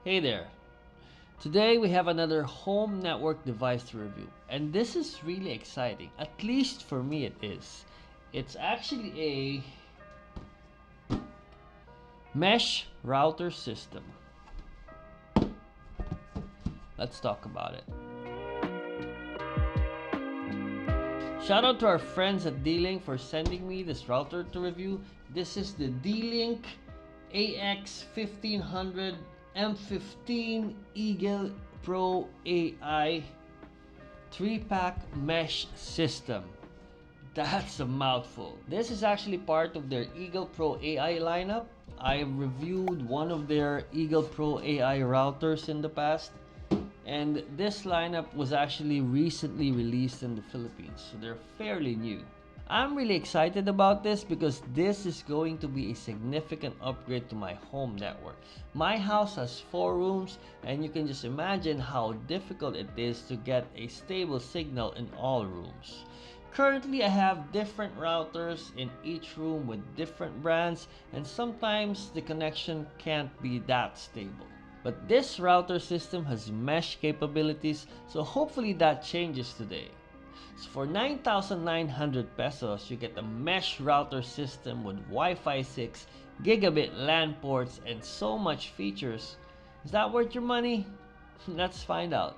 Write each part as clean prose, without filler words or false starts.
Hey there! Today we have another home network device to review, and this is really exciting. At least for me it is. It's actually a mesh router system. Let's talk about it. Shout out to our friends at Dlink for sending me this router to review. This is the Dlink AX1500 M15 Eagle Pro AI 3-pack mesh system. That's a mouthful. This is actually part of their Eagle Pro AI lineup. I reviewed one of their Eagle Pro AI routers in the past, and this lineup was actually recently released in the Philippines, so they're fairly new. I'm really excited about this because this is going to be a significant upgrade to my home network. My house has 4 rooms, and you can just imagine how difficult it is to get a stable signal in all rooms. Currently, I have different routers in each room with different brands, and sometimes the connection can't be that stable. But this router system has mesh capabilities, so hopefully that changes today. So for 9,900 pesos, you get a mesh router system with Wi-Fi 6, gigabit LAN ports, and so much features. Is that worth your money? Let's find out.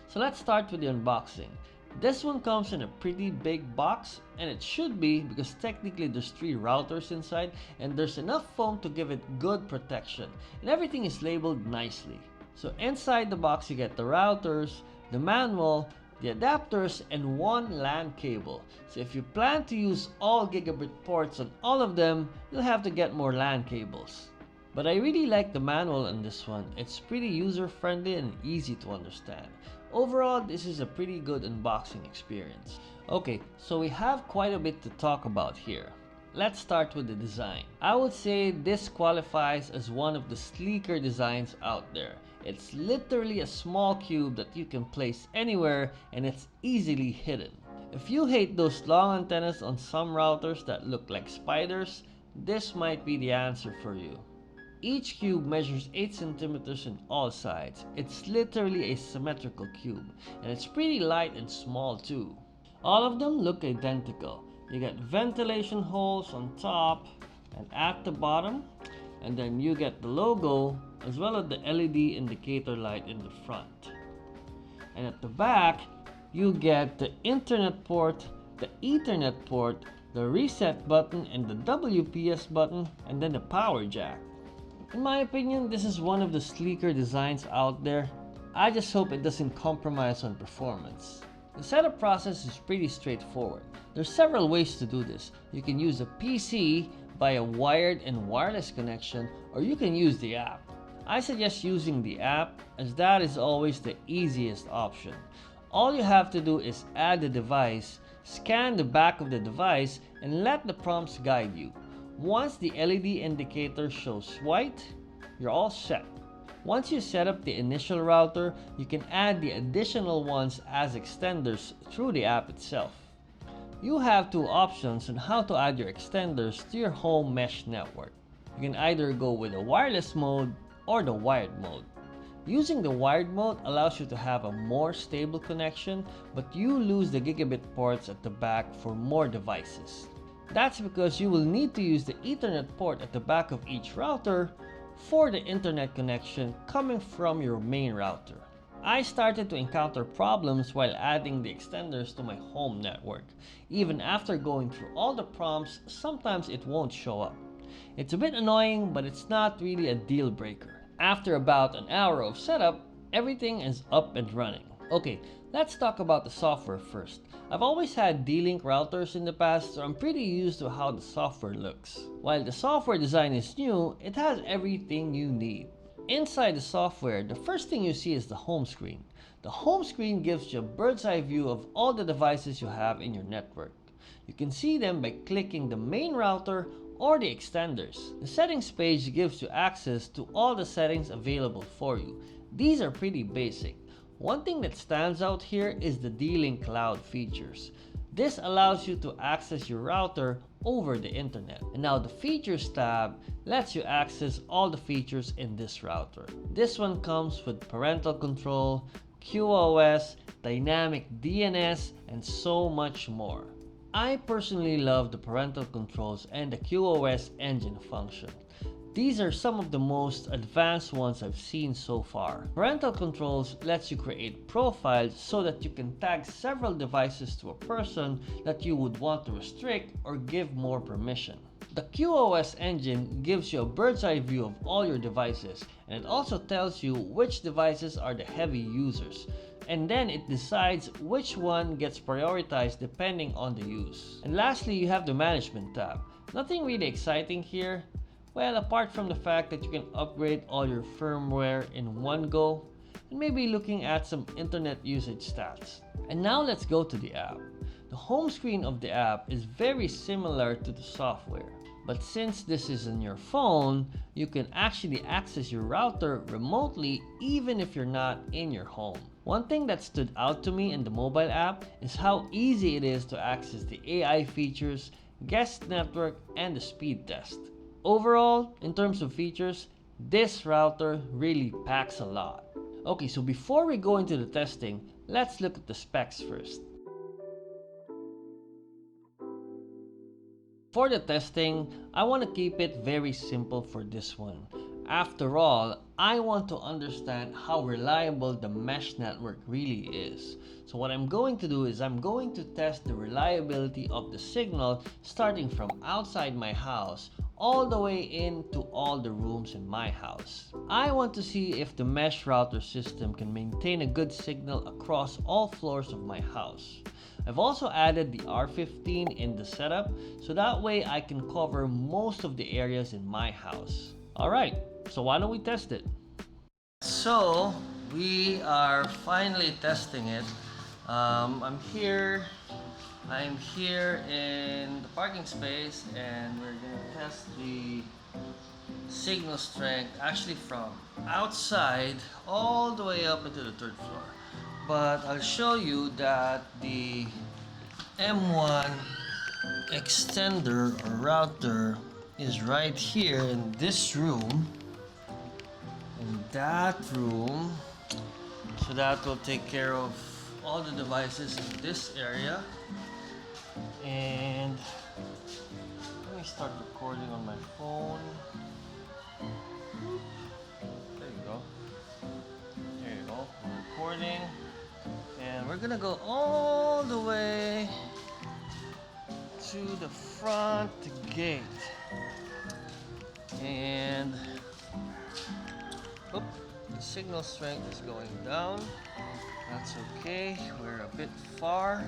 So let's start with the unboxing. This one comes in a pretty big box, and it should be because technically there's 3 routers inside and there's enough foam to give it good protection, and everything is labeled nicely. So inside the box you get the routers, the manual, the adapters, and 1 LAN cable. So if you plan to use all gigabit ports on all of them, you'll have to get more LAN cables. But I really like the manual on this one. It's pretty user friendly and easy to understand. Overall, this is a pretty good unboxing experience. Okay, so we have quite a bit to talk about here. Let's start with the design. I would say this qualifies as one of the sleeker designs out there. It's literally a small cube that you can place anywhere, and it's easily hidden. If you hate those long antennas on some routers that look like spiders, this might be the answer for you. Each cube measures 8 centimeters in all sides. It's literally a symmetrical cube, and it's pretty light and small too. All of them look identical. You get ventilation holes on top and at the bottom, and then you get the logo as well as the LED indicator light in the front. And at the back, you get the Internet port, the Ethernet port, the reset button, and the WPS button, and then the power jack. In my opinion, this is one of the sleeker designs out there. I just hope it doesn't compromise on performance. The setup process is pretty straightforward. There's several ways to do this. You can use a PC by a wired and wireless connection, or you can use the app. I suggest using the app as that is always the easiest option. All you have to do is add the device, scan the back of the device, and let the prompts guide you. Once the LED indicator shows white, you're all set. Once you set up the initial router, you can add the additional ones as extenders through the app itself. You have 2 options on how to add your extenders to your home mesh network. You can either go with the wireless mode or the wired mode. Using the wired mode allows you to have a more stable connection, but you lose the gigabit ports at the back for more devices. That's because you will need to use the Ethernet port at the back of each router for the internet connection coming from your main router. I started to encounter problems while adding the extenders to my home network. Even after going through all the prompts, sometimes it won't show up. It's a bit annoying, but it's not really a deal breaker. After about an hour of setup, everything is up and running. Okay, let's talk about the software first. I've always had Dlink routers in the past, so I'm pretty used to how the software looks. While the software design is new, it has everything you need. Inside the software, the first thing you see is the home screen. The home screen gives you a bird's eye view of all the devices you have in your network. You can see them by clicking the main router or the extenders. The settings page gives you access to all the settings available for you. These are pretty basic. One thing that stands out here is the Dlink Cloud features. This allows you to access your router over the internet. And now the Features tab lets you access all the features in this router. This one comes with parental control, QoS, dynamic DNS, and so much more. I personally love the parental controls and the QoS engine function. These are some of the most advanced ones I've seen so far. Parental controls lets you create profiles so that you can tag several devices to a person that you would want to restrict or give more permission. The QoS engine gives you a bird's eye view of all your devices, and it also tells you which devices are the heavy users. And then it decides which one gets prioritized depending on the use. And lastly, you have the Management tab. Nothing really exciting here. Well, apart from the fact that you can upgrade all your firmware in one go, and maybe looking at some internet usage stats. And now let's go to the app. The home screen of the app is very similar to the software. But since this is on your phone, you can actually access your router remotely even if you're not in your home. One thing that stood out to me in the mobile app is how easy it is to access the AI features, guest network, and the speed test. Overall, in terms of features, this router really packs a lot. Okay, so before we go into the testing, let's look at the specs first. For the testing, I want to keep it very simple for this one. After all, I want to understand how reliable the mesh network really is. So what I'm going to do is I'm going to test the reliability of the signal starting from outside my house all the way into all the rooms in my house. I want to see if the mesh router system can maintain a good signal across all floors of my house. I've also added the R15 in the setup so that way I can cover most of the areas in my house. Alright, so why don't we test it? So we are finally testing it. I'm here in the parking space and we're gonna test the signal strength actually from outside all the way up into the 3rd floor. But I'll show you that the M1 extender or router is right here in this room, in that room, so that will take care of all the devices in this area. And let me start recording on my phone. There you go. There you go. I'm recording. And we're gonna go all the way to the front gate. And the signal strength is going down. That's okay. We're a bit far.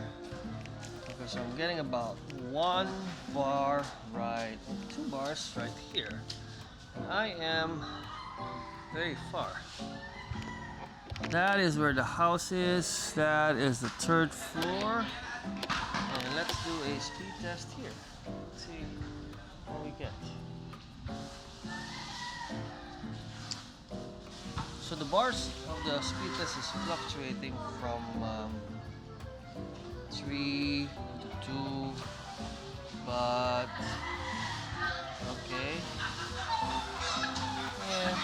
Okay, so I'm getting about 1 bar right, 2 bars right here. I am very far. That is where the house is. That is the 3rd floor. And let's do a speed test here. Let's see what we get. So the bars of the speed test is fluctuating from 3 to 2, but okay. Yeah,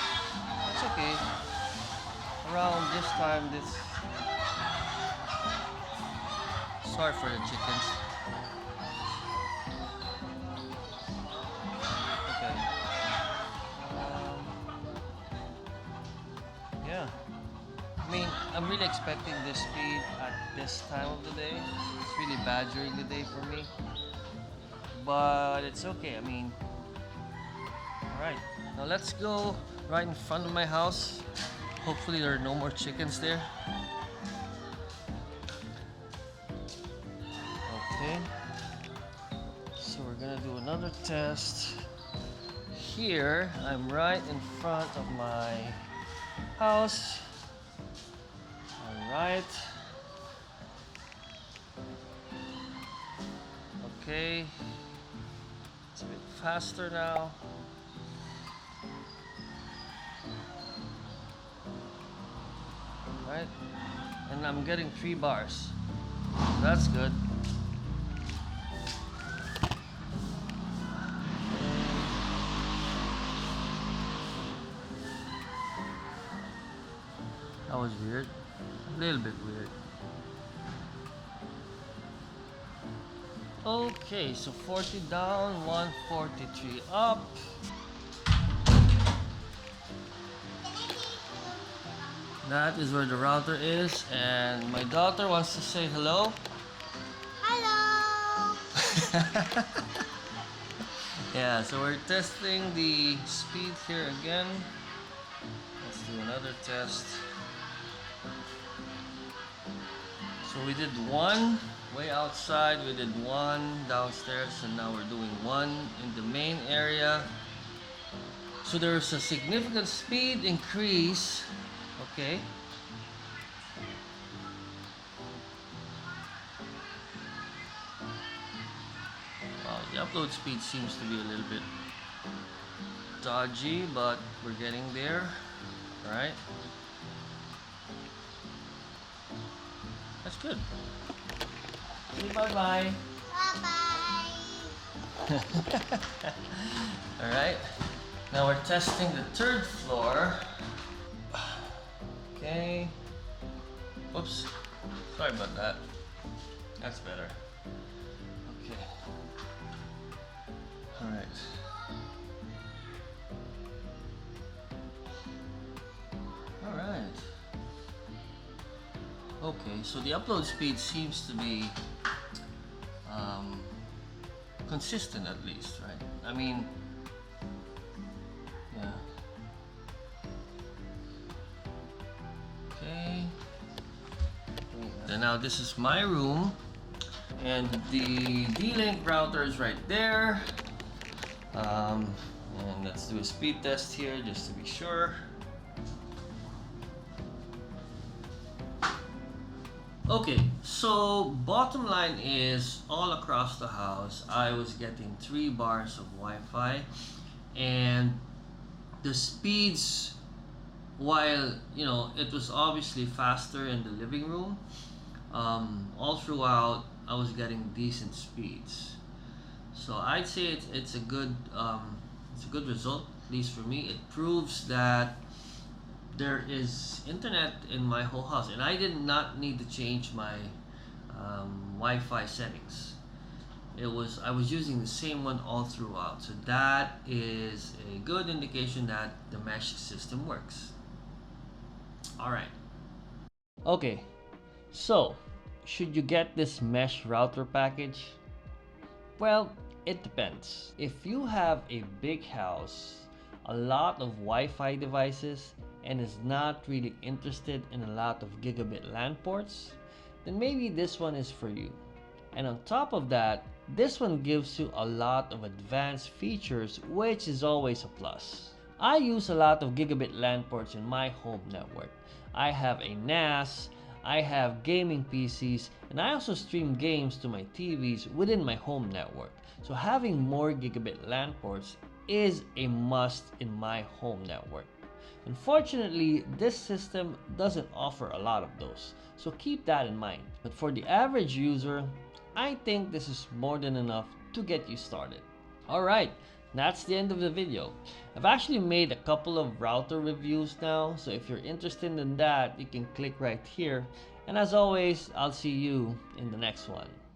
that's okay. Around this time, sorry for the chickens. Okay. Yeah. I mean, I'm really expecting this speed at this time of the day. It's really bad during the day for me. But it's okay, I mean. Alright, now let's go right in front of my house. Hopefully there are no more chickens there. Okay. So we're gonna do another test. Here, I'm right in front of my house. Alright. Okay. It's a bit faster now. Right, and I'm getting 3 bars. That's good. That was weird. A little bit weird. Okay, so 40 down, 143 up. That is where the router is, and my daughter wants to say hello. Hello! Yeah, so we're testing the speed here again. Let's do another test. So we did one way outside, we did one downstairs, and now we're doing one in the main area. So there's a significant speed increase. Okay. Wow, the upload speed seems to be a little bit dodgy, but we're getting there. Alright. That's good. Say bye-bye. Bye-bye. Alright. Now we're testing the third floor. Okay. Oops. Sorry about that. That's better. Okay. Alright. Alright. Okay, so the upload speed seems to be consistent at least, right? I mean, yeah. Okay. Then now this is my room, and the D-Link router is right there. And let's do a speed test here just to be sure. Okay, so bottom line is all across the house I was getting 3 bars of Wi-Fi, and the speeds, while you know it was obviously faster in the living room, all throughout I was getting decent speeds. So I'd say it's a good result, at least for me. It proves that there is internet in my whole house, and I did not need to change my Wi-Fi settings. I was using the same one all throughout, so that is a good indication that the mesh system works. All right. Okay, so should you get this mesh router package? Well, it depends. If you have a big house, a lot of Wi-Fi devices, and is not really interested in a lot of gigabit LAN ports, then maybe this one is for you. And on top of that, this one gives you a lot of advanced features, which is always a plus. I use a lot of gigabit LAN ports in my home network. I have a NAS, I have gaming PCs, and I also stream games to my TVs within my home network. So having more gigabit LAN ports is a must in my home network. Unfortunately, this system doesn't offer a lot of those, so keep that in mind. But for the average user, I think this is more than enough to get you started. Alright, that's the end of the video. I've actually made a couple of router reviews now, so if you're interested in that, you can click right here. And as always, I'll see you in the next one.